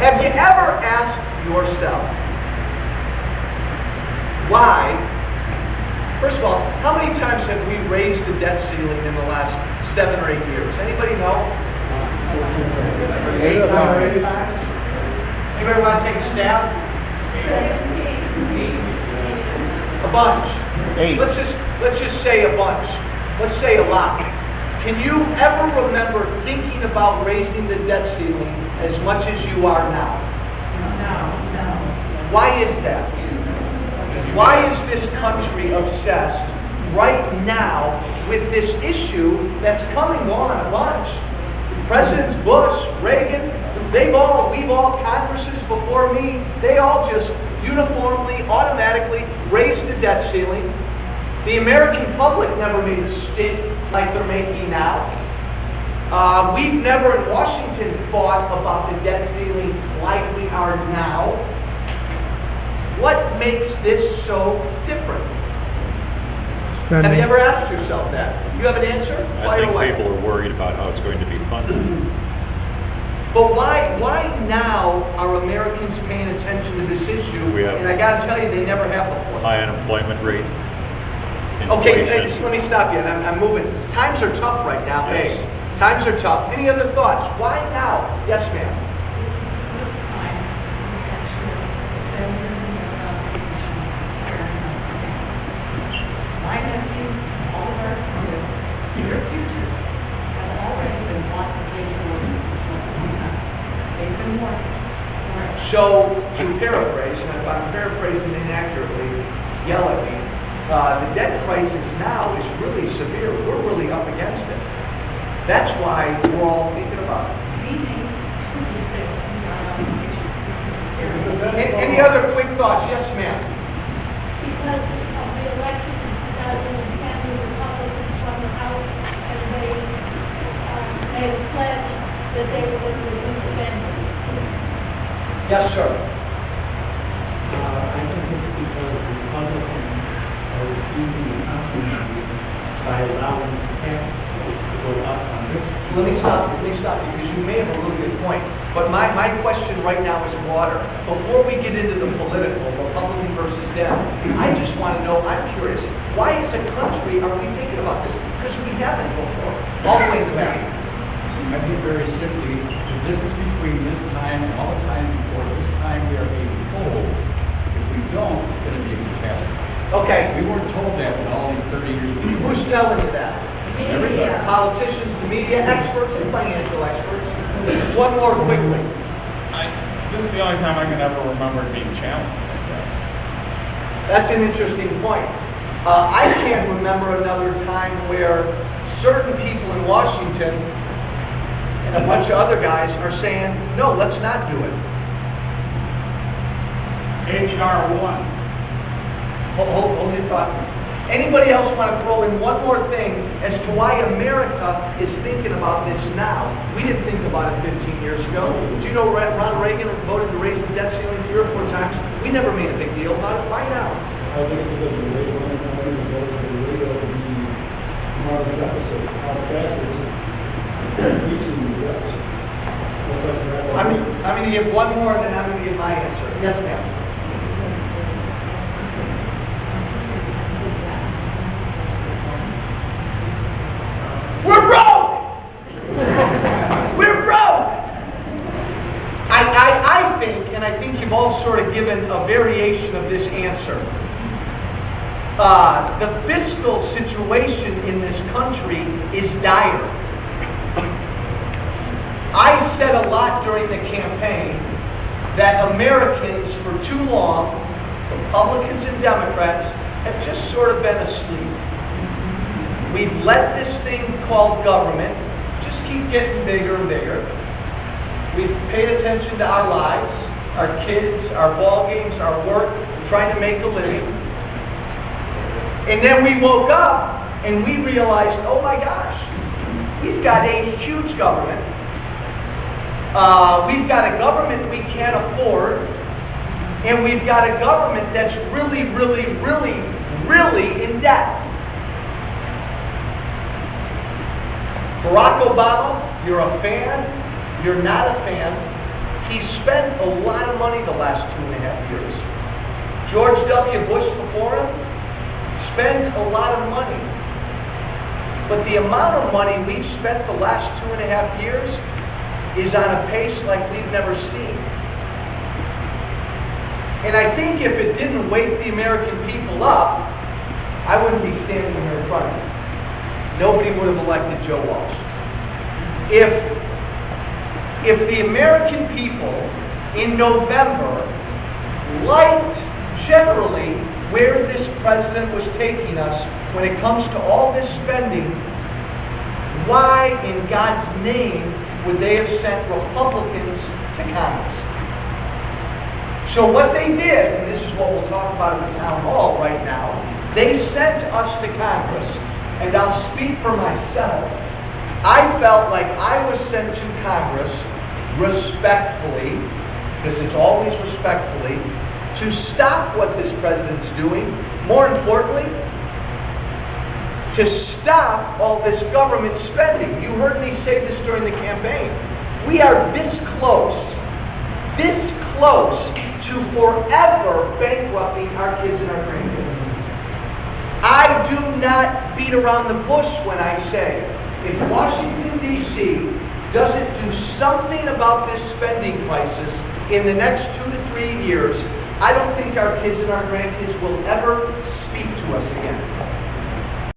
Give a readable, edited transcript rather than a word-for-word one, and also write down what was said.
Have you ever asked yourself why? First of all, how many times have we raised the debt ceiling in the last 7 or 8 years? Anybody know? 8 times. Anybody want to take a stab? A bunch. 8. Let's just say a bunch. Let's say a lot. Can you ever remember thinking about raising the debt ceiling as much as you are now? No. Why is that? Why is this country obsessed right now with this issue that's coming on a bunch? Presidents Bush, Reagan, we've all, Congresses before me, they all just uniformly, automatically raised the debt ceiling. The American public never made a stint like they're making now. We've never in Washington thought about the debt ceiling like we are now. What makes this so different? Spending. Have you ever asked yourself that? You have an answer? I think people are worried about how it's going to be funded. But why now are Americans paying attention to this issue? And I got to tell you, they never have before. High unemployment rate. Okay, let me stop you. I'm moving. Times are tough right now. Yes. Hey, times are tough. Any other thoughts? Why now? Yes, ma'am. My nephews, all of our kids, their futures have already been bought and paid for what's coming up. They've been mortgaged. So, to paraphrase, and if I'm paraphrasing inaccurately, yell at me. The debt crisis now is really severe. We're really up against it. That's why we're all thinking about it. Any other quick thoughts? Yes, ma'am. Because of the election in 2010, the Republicans won the House, and they made a pledge that they were going to reduce spending. Yes, sir. I think it's because the Republicans are refusing the compromise by allowing tax rates to go up on rich people. Let me stop you, because you may have a really good point. But my question right now is broader. Before we get into the political, Republican versus Dem, I just want to know, I'm curious, why as a country are we thinking about this? Because we haven't before. All the way in the back. I think very simply, the difference between this time and all the time before, this time we are being told, if we don't, it's going to be a catastrophe. Okay. We weren't told that in all these 30 years. Who's telling you that? Media. Politicians, the media, experts, and financial experts. One more quickly. This is the only time I can ever remember it being challenged, I guess. That's an interesting point. I can't remember another time where certain people in Washington and a bunch of other guys are saying, no, let's not do it. HR 1. Hold your thought. Anybody else want to throw in one more thing as to why America is thinking about this now? We didn't think about it 15 years ago. Did you know Ronald Reagan voted to raise the debt ceiling 3 or 4 times? We never made a big deal about it. Why now? I think it's because the rate when everybody was over the radio and the modern deficit, how fast it's increasing the deficit. I'm going to give one more and then I'm going to give my answer. Yes, ma'am. We're broke! We're broke! I think, and I think you've all sort of given a variation of this answer. The fiscal situation in this country is dire. I said a lot during the campaign that Americans for too long, Republicans and Democrats, have just sort of been asleep. We've let this thing called government just keep getting bigger and bigger. We've paid attention to our lives, our kids, our ball games, our work, trying to make a living. And then we woke up and we realized, oh my gosh, we've got a huge government. We've got a government we can't afford. And we've got a government that's really, really, really, really in debt. Barack Obama, you're a fan, you're not a fan. He spent a lot of money the last 2.5 years. George W. Bush before him spent a lot of money. But the amount of money we've spent the last 2.5 years is on a pace like we've never seen. And I think if it didn't wake the American people up, I wouldn't be standing here in front of you. Nobody would have elected Joe Walsh. If the American people in November liked generally where this president was taking us when it comes to all this spending, why in God's name would they have sent Republicans to Congress? So what they did, and this is what we'll talk about at the town hall right now, they sent us to Congress, and I'll speak for myself. I felt like I was sent to Congress respectfully, because it's always respectfully, to stop what this president's doing. More importantly, to stop all this government spending. You heard me say this during the campaign. We are this close to forever bankrupting our kids and our grandkids. I do not beat around the bush when I say, if Washington, D.C. doesn't do something about this spending crisis in the next 2 to 3 years, I don't think our kids and our grandkids will ever speak to us again.